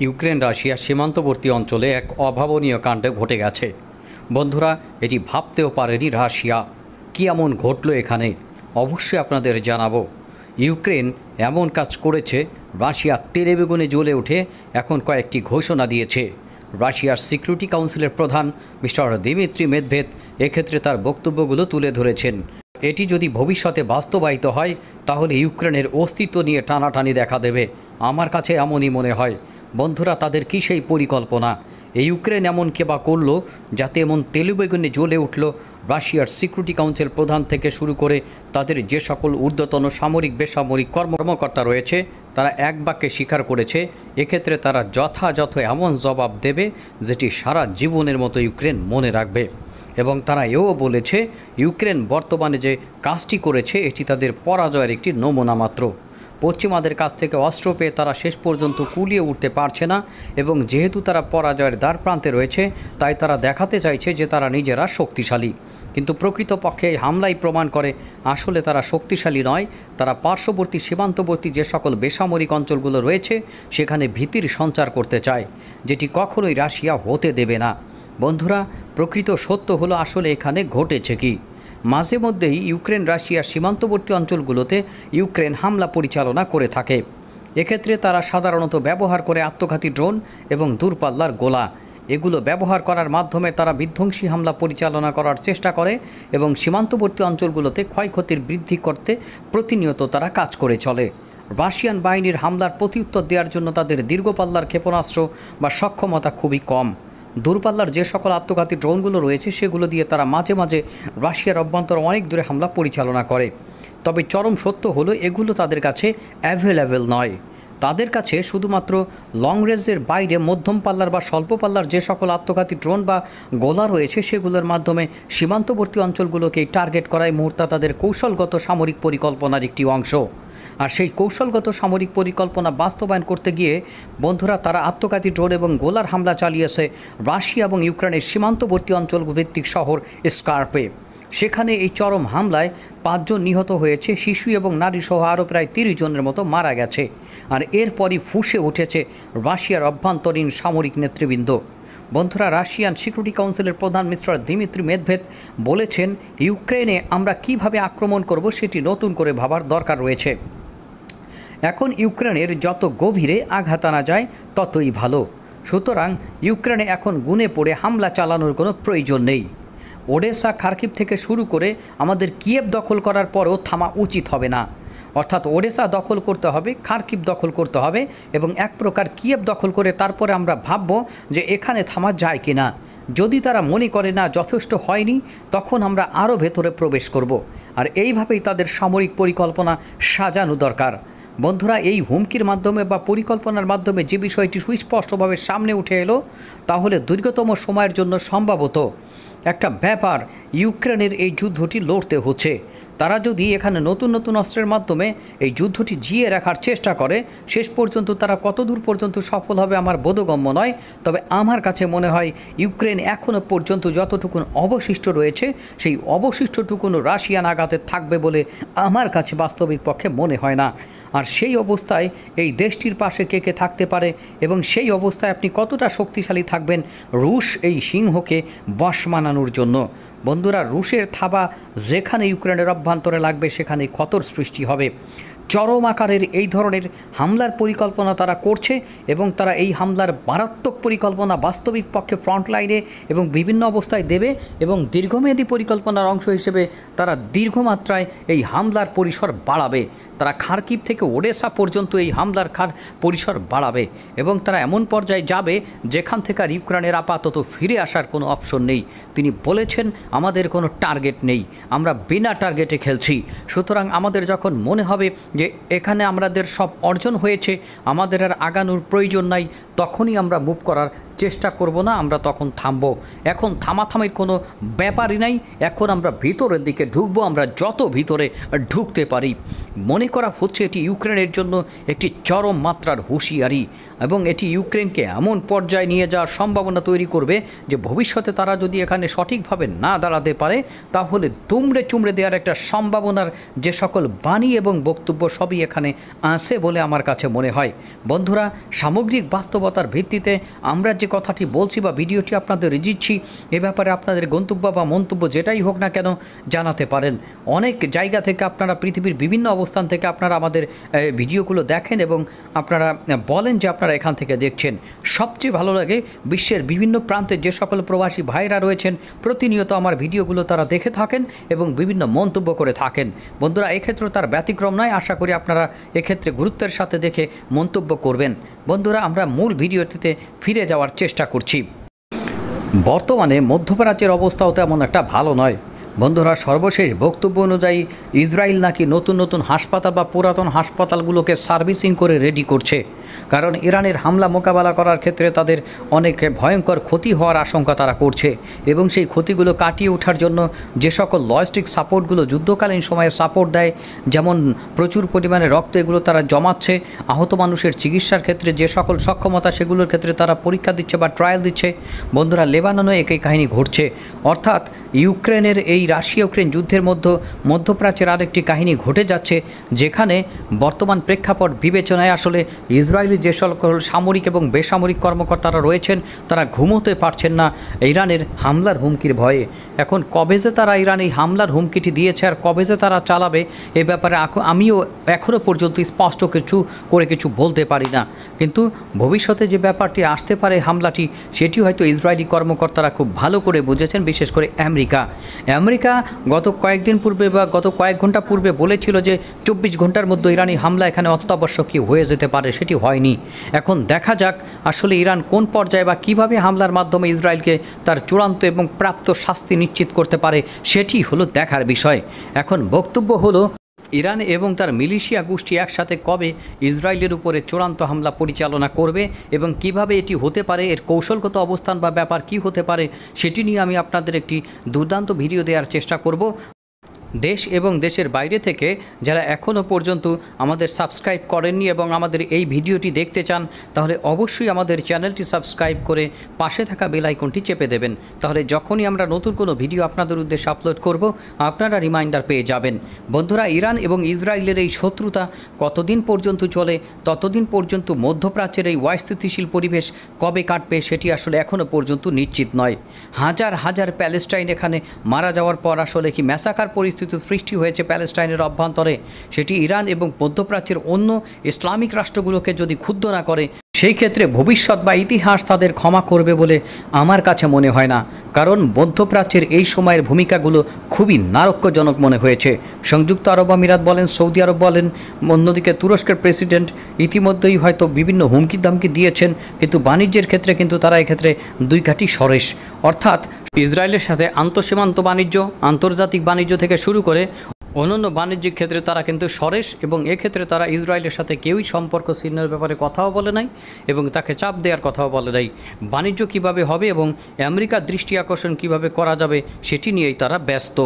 Ukraine Russia সীমান্তবর্তী অঞ্চলে এক অভাবনীয় কাণ্ড ঘটে গেছে। বন্ধুরা, এটি ভাবতেও পারেনি রাশিয়া। কী এমন ঘটল এখানে, অবশ্যই আপনাদের জানাবো। ইউক্রেন এমন কাজ করেছে, রাশিয়া তেলে বেগুনে জ্বলে উঠে এখন কয়েকটি ঘোষণা দিয়েছে। রাশিয়ার সিকিউরিটি কাউন্সিলের প্রধান মিস্টার দিমিত্রি মেদভেদ এক্ষেত্রে তার বক্তব্যগুলো তুলে ধরেছেন। এটি যদি ভবিষ্যতে বাস্তবায়িত হয় তাহলে ইউক্রেনের অস্তিত্ব নিয়ে টানাটানি দেখা দেবে, আমার কাছে এমনই মনে হয়। বন্ধুরা, তাদের কী সেই পরিকল্পনা? এই ইউক্রেন এমন কে বা করলো যাতে এমন তেলুবেগুনে জ্বলে উঠল রাশিয়ার সিকিউরিটি কাউন্সিল প্রধান থেকে শুরু করে তাদের যে সকল ঊর্ধ্বতন সামরিক বেসামরিক কর্মকর্তা রয়েছে, তারা এক বাক্যে স্বীকার করেছে এক্ষেত্রে তারা যথাযথ এমন জবাব দেবে যেটি সারা জীবনের মতো ইউক্রেন মনে রাখবে। এবং তারা এও বলেছে ইউক্রেন বর্তমানে যে কাজটি করেছে এটি তাদের পরাজয়ের একটি নমুনা মাত্র। পশ্চিমাদের কাছ থেকে অস্ত্র পেয়ে তারা শেষ পর্যন্ত কুলিয়ে উঠতে পারছে না, এবং যেহেতু তারা পরাজয়ের দ্বার প্রান্তে রয়েছে তাই তারা দেখাতে চাইছে যে তারা নিজেরা শক্তিশালী। কিন্তু প্রকৃতপক্ষে এই হামলাই প্রমাণ করে আসলে তারা শক্তিশালী নয়। তারা পার্শ্ববর্তী সীমান্তবর্তী যে সকল বেসামরিক অঞ্চলগুলো রয়েছে সেখানে ভীতির সঞ্চার করতে চায়, যেটি কখনোই রাশিয়া হতে দেবে না। বন্ধুরা, প্রকৃত সত্য হলো আসলে এখানে ঘটেছে কি। মাঝে মধ্যেই ইউক্রেন রাশিয়ার সীমান্তবর্তী অঞ্চলগুলোতে ইউক্রেন হামলা পরিচালনা করে থাকে। এক্ষেত্রে তারা সাধারণত ব্যবহার করে আত্মঘাতী ড্রোন এবং দূরপাল্লার গোলা। এগুলো ব্যবহার করার মাধ্যমে তারা বিধ্বংসী হামলা পরিচালনা করার চেষ্টা করে এবং সীমান্তবর্তী অঞ্চলগুলোতে ক্ষয়ক্ষতির বৃদ্ধি করতে প্রতিনিয়ত তারা কাজ করে চলে। রাশিয়ান বাহিনীর হামলার প্রত্যুত্তর দেওয়ার জন্য তাদের দীর্ঘপাল্লার ক্ষেপণাস্ত্র বা সক্ষমতা খুবই কম। দূরপাল্লার যে সকল আত্মঘাতী ড্রোনগুলো রয়েছে সেগুলো দিয়ে তারা মাঝে মাঝে রাশিয়ার অভ্যন্তরে অনেক দূরে হামলা পরিচালনা করে। তবে চরম সত্য হলো এগুলো তাদের কাছে অ্যাভেলেবেল নয়। তাদের কাছে শুধুমাত্র লং রেঞ্জের বাইরে মধ্যম পাল্লার বা স্বল্প পাল্লার যে সকল আত্মঘাতী ড্রোন বা গোলা রয়েছে সেগুলোর মাধ্যমে সীমান্তবর্তী অঞ্চলগুলোকেই টার্গেট করাই মুহূর্তে তাদের কৌশলগত সামরিক পরিকল্পনার একটি অংশ। আর সেই কৌশলগত সামরিক পরিকল্পনা বাস্তবায়ন করতে গিয়ে বন্ধুরা তারা আত্মঘাতী ড্রোন এবং গোলার হামলা চালিয়েছে রাশিয়া এবং ইউক্রেনের সীমান্তবর্তী অঞ্চল ভিত্তিক শহর স্কার্পে। সেখানে এই চরম হামলায় 5 জন নিহত হয়েছে, শিশু এবং নারী সহ আরও প্রায় 30 জনের মতো মারা গেছে। আর এরপরই ফুঁসে উঠেছে রাশিয়ার অভ্যন্তরীণ সামরিক নেতৃবৃন্দ। বন্ধুরা, রাশিয়ান সিকিউরিটি কাউন্সিলের প্রধান মিস্টার দিমিত্রি মেদভেদ বলেছেন ইউক্রেনে আমরা কিভাবে আক্রমণ করব সেটি নতুন করে ভাবার দরকার রয়েছে। এখন ইউক্রেনের যত গভীরে আঘাত আনা যায় ততই ভালো। সুতরাং ইউক্রেনে এখন গুনে পড়ে হামলা চালানোর কোনো প্রয়োজন নেই। ওডেসা খার্কিভ থেকে শুরু করে আমাদের কিয়েভ দখল করার পরেও থামা উচিত হবে না। অর্থাৎ ওডেসা দখল করতে হবে, খার্কিভ দখল করতে হবে এবং এক প্রকার কিয়েভ দখল করে তারপরে আমরা ভাবব যে এখানে থামা যায় কি না। যদি তারা মনে করে না যথেষ্ট হয়নি তখন আমরা আরও ভেতরে প্রবেশ করব। আর এইভাবেই তাদের সামরিক পরিকল্পনা সাজানো দরকার। বন্ধুরা, এই হুমকির মাধ্যমে বা পরিকল্পনার মাধ্যমে যে বিষয়টি সুস্পষ্টভাবে সামনে উঠে এলো তাহলে দীর্ঘতম সময়ের জন্য সম্ভবত একটা ব্যাপার ইউক্রেনের এই যুদ্ধটি লড়তে হচ্ছে। তারা যদি এখানে নতুন নতুন অস্ত্রের মাধ্যমে এই যুদ্ধটি জিয়ে রাখার চেষ্টা করে, শেষ পর্যন্ত তারা কতদূর পর্যন্ত সফল হবে আমার বোধগম্য নয়। তবে আমার কাছে মনে হয় ইউক্রেন এখনও পর্যন্ত যতটুকুন অবশিষ্ট রয়েছে সেই অবশিষ্টটুকুন রাশিয়ান আঘাতে থাকবে বলে আমার কাছে বাস্তবিক পক্ষে মনে হয় না। আর সেই অবস্থায় এই দেশটির পাশে কে কে থাকতে পারে এবং সেই অবস্থায় আপনি কতটা শক্তিশালী থাকবেন রুশ এই সিংহকে বশ মানানোর জন্য? বন্ধুরা, রুশের থাবা যেখানে ইউক্রেনের অভ্যন্তরে লাগবে সেখানে ক্ষতর সৃষ্টি হবে। চরম আকারের এই ধরনের হামলার পরিকল্পনা তারা করছে এবং তারা এই হামলার মারাত্মক পরিকল্পনা বাস্তবিক পক্ষে ফ্রন্টলাইনে এবং বিভিন্ন অবস্থায় দেবে এবং দীর্ঘমেয়াদী পরিকল্পনার অংশ হিসেবে তারা দীর্ঘমাত্রায় এই হামলার পরিসর বাড়াবে। তারা খার্কিভ থেকে ওডেসা পর্যন্ত এই হামলার পরিসর বাড়াবে এবং তারা এমন পর্যায়ে যাবে যেখান থেকে আর ইউক্রেনের আপাতত ফিরে আসার কোনো অপশন নেই। তিনি বলেছেন আমাদের কোনো টার্গেট নেই, আমরা বিনা টার্গেটে খেলছি। সুতরাং আমাদের যখন মনে হবে যে এখানে আমাদের সব অর্জন হয়েছে, আমাদের আর আগানোর প্রয়োজন নাই, তখনই আমরা মুভ করার চেষ্টা করব না, আমরা তখন থামব। এখন থামাথামির কোনো ব্যাপারই নাই। এখন আমরা ভিতরের দিকে ঢুকবো, আমরা যত ভিতরে ঢুকতে পারি। মনে করা হচ্ছে এটি ইউক্রেনের জন্য একটি চরম মাত্রার হুঁশিয়ারি। এবং এটি ইউক্রেনকে এমন পর্যায়ে নিয়ে যাওয়ার সম্ভাবনা তৈরি করবে যে ভবিষ্যতে তারা যদি এখানে সঠিকভাবে না দাঁড়াতে পারে তাহলে দুমড়ে চুমড়ে দেওয়ার একটা সম্ভাবনার যে সকল বাণী এবং বক্তব্য সবই এখানে আছে বলে আমার কাছে মনে হয়। বন্ধুরা, সামগ্রিক বাস্তবতার ভিত্তিতে আমরা যে কথাটি বলছি বা ভিডিওটি আপনাদের দিচ্ছি, এ ব্যাপারে আপনাদের গন্তব্য বা মন্তব্য যেটাই হোক না কেন জানাতে পারেন। অনেক জায়গা থেকে আপনারা পৃথিবীর বিভিন্ন অবস্থান থেকে আপনারা আমাদের ভিডিওগুলো দেখেন এবং আপনারা বলেন যে আপনারা এখান থেকে দেখছেন। সবচেয়ে ভালো লাগে বিশ্বের বিভিন্ন প্রান্তে যে সকল প্রবাসী ভাইরা রয়েছেন প্রতিনিয়ত আমার ভিডিওগুলো তারা দেখে থাকেন এবং বিভিন্ন মন্তব্য করে থাকেন। বন্ধুরা, এক্ষেত্রে তার ব্যতিক্রম নয়। আশা করি আপনারা এক্ষেত্রে গুরুত্বের সাথে দেখে মন্তব্য করবেন। বন্ধুরা, আমরা মূল ভিডিওটিতে ফিরে যাওয়ার চেষ্টা করছি। বর্তমানে মধ্যপ্রাচ্যের অবস্থাও তেমন একটা ভালো নয়। বন্ধুরা, সর্বশেষ বক্তব্য অনুযায়ী ইসরায়েল নাকি নতুন নতুন হাসপাতাল বা পুরাতন হাসপাতালগুলোকে সার্ভিসিং করে রেডি করছে, কারণ ইরানের হামলা মোকাবেলা করার ক্ষেত্রে তাদের অনেক ভয়ঙ্কর ক্ষতি হওয়ার আশঙ্কা তারা করছে এবং সেই ক্ষতিগুলো কাটিয়ে ওঠার জন্য যে সকল লজিস্টিক সাপোর্টগুলো যুদ্ধকালীন সময়ে সাপোর্ট দেয়, যেমন প্রচুর পরিমাণে রক্ত এগুলো তারা জমাচ্ছে, আহত মানুষের চিকিৎসার ক্ষেত্রে যে সকল সক্ষমতা সেগুলোর ক্ষেত্রে তারা পরীক্ষা দিচ্ছে বা ট্রায়াল দিচ্ছে। বন্ধুরা, লেবাননে একই কাহিনী ঘটছে, অর্থাৎ ইউক্রেনের এই রাশিয়া ইউক্রেন যুদ্ধের মধ্যপ্রাচ্যের আরেকটি কাহিনী ঘটে যাচ্ছে, যেখানে বর্তমান প্রেক্ষাপট বিবেচনায় আসলে ইসরায়েলি যে সকল সামরিক এবং বেসামরিক কর্মকর্তারা রয়েছেন তারা ঘুমোতে পারছেন না ইরানের হামলার হুমকির ভয়ে। এখন কবে যে তারা ইরান এই হামলার হুমকিটি দিয়েছে আর কবে যে তারা চালাবে এ ব্যাপারে আমিও এখনও পর্যন্ত স্পষ্ট কিছু বলতে পারি না। কিন্তু ভবিষ্যতে যে ব্যাপারটি আসতে পারে হামলাটি, সেটি হয়তো ইসরায়েলি কর্মকর্তারা খুব ভালো করে বুঝেছেন, বিশেষ করে আমেরিকা গত কয়েকদিন পূর্বে বা গত কয়েক ঘন্টা পূর্বে বলেছিল যে 24 ঘন্টার মধ্যে ইরানি হামলা এখানে অত্যাবশ্যকীয় হয়ে যেতে পারে, সেটি হয়নি। এখন দেখা যাক আসলে ইরান কোন পর্যায়ে বা কিভাবে হামলার মাধ্যমে ইসরায়েলকে তার চূড়ান্ত এবং প্রাপ্ত শাস্তি নিশ্চিত করতে পারে, সেটি হলো দেখার বিষয়। এখন বক্তব্য হলো ইরান এবং তার মিলিশিয়া গোষ্ঠী একসাথে কবে ইসরায়েলের উপরে চূড়ান্ত হামলা পরিচালনা করবে এবং কিভাবে এটি হতে পারে, এর কৌশলগত অবস্থান বা ব্যাপার কি হতে পারে, সেটি নিয়ে আমি আপনাদের একটি দুর্দান্ত ভিডিও দেওয়ার চেষ্টা করব। দেশ এবং দেশের বাইরে থেকে যারা এখনও পর্যন্ত আমাদের সাবস্ক্রাইব করেননি এবং আমাদের এই ভিডিওটি দেখতে চান, তাহলে অবশ্যই আমাদের চ্যানেলটি সাবস্ক্রাইব করে পাশে থাকা বেল আইকনটি চেপে দেবেন। তাহলে যখনই আমরা নতুন কোনো ভিডিও আপনাদের উদ্দেশ্যে আপলোড করব আপনারা রিমাইন্ডার পেয়ে যাবেন। বন্ধুরা, ইরান এবং ইসরায়েলের এই শত্রুতা কতদিন পর্যন্ত চলে, ততদিন পর্যন্ত মধ্যপ্রাচ্যের এই অস্থিতিশীল পরিবেশ কবে কাটবে সেটি আসলে এখনও পর্যন্ত নিশ্চিত নয়। হাজার হাজার প্যালেস্টাইন এখানে মারা যাওয়ার পর আসলে কি ম্যাসাকার পরিস্থিতি সৃষ্টি হয়েছে প্যালেস্টাইনের অভ্যন্তরে, সেটি ইরান এবং মধ্যপ্রাচ্যের অন্য ইসলামিক রাষ্ট্রগুলোকে যদি ক্ষুব্ধ না করে, সেই ক্ষেত্রে ভবিষ্যৎ বা ইতিহাস তাদের ক্ষমা করবে বলে আমার কাছে মনে হয় না। কারণ মধ্যপ্রাচ্যের এই সময়ের ভূমিকাগুলো খুবই নারক্যজনক মনে হয়েছে। সংযুক্ত আরব আমিরাত বলেন, সৌদি আরব বলেন, অন্যদিকে তুরস্কের প্রেসিডেন্ট ইতিমধ্যেই হয়তো বিভিন্ন হুমকি ধামকি দিয়েছেন, কিন্তু বাণিজ্যের ক্ষেত্রে কিন্তু তারা এক্ষেত্রে দুই কাঠি সরেস, অর্থাৎ ইসরায়েলের সাথে আন্তঃসীমান্ত বাণিজ্য, আন্তর্জাতিক বাণিজ্য থেকে শুরু করে অন্যান্য বাণিজ্যিক ক্ষেত্রে তারা কিন্তু সরেস এবং এক্ষেত্রে তারা ইসরায়েলের সাথে কেউই সম্পর্ক ছিন্নের ব্যাপারে কথাও বলে নাই এবং তাকে চাপ দেওয়ার কথাও বলে নাই। বাণিজ্য কিভাবে হবে এবং আমেরিকার দৃষ্টি আকর্ষণ কিভাবে করা যাবে সেটি নিয়েই তারা ব্যস্ত।